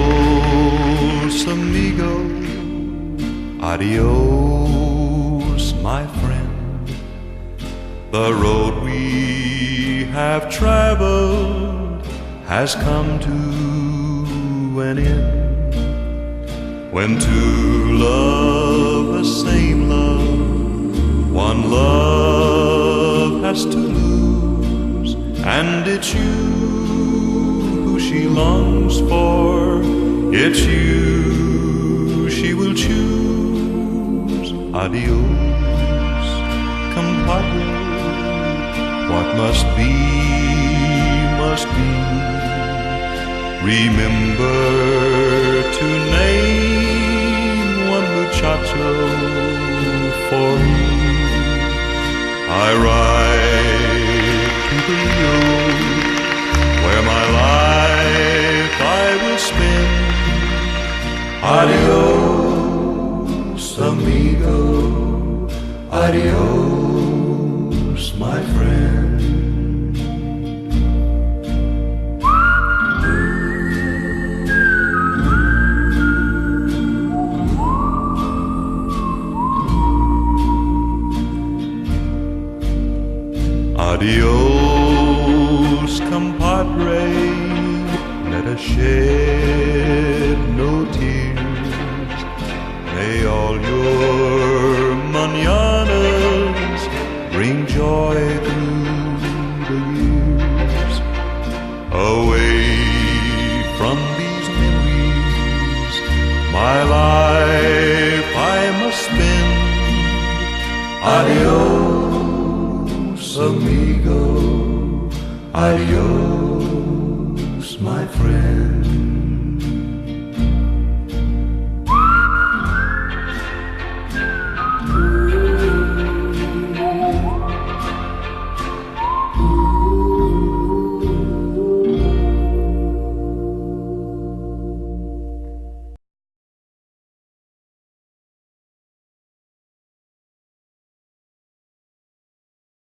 Adios, amigo, adios, my friend. The road we have traveled has come to an end. When two love the same love, one love has to lose, and it's you she longs for, it's you she will choose. Adios, compadre, what must be, must be. Remember to name one muchacho for me. I ride to the road where my life I will spend. Adios, amigo, adios, my friend. Adios, compadre, let us shed no tears. May all your mañanas bring joy through the years. Away from these memories, my life I must spend. Adios, amigo, adios, my friend.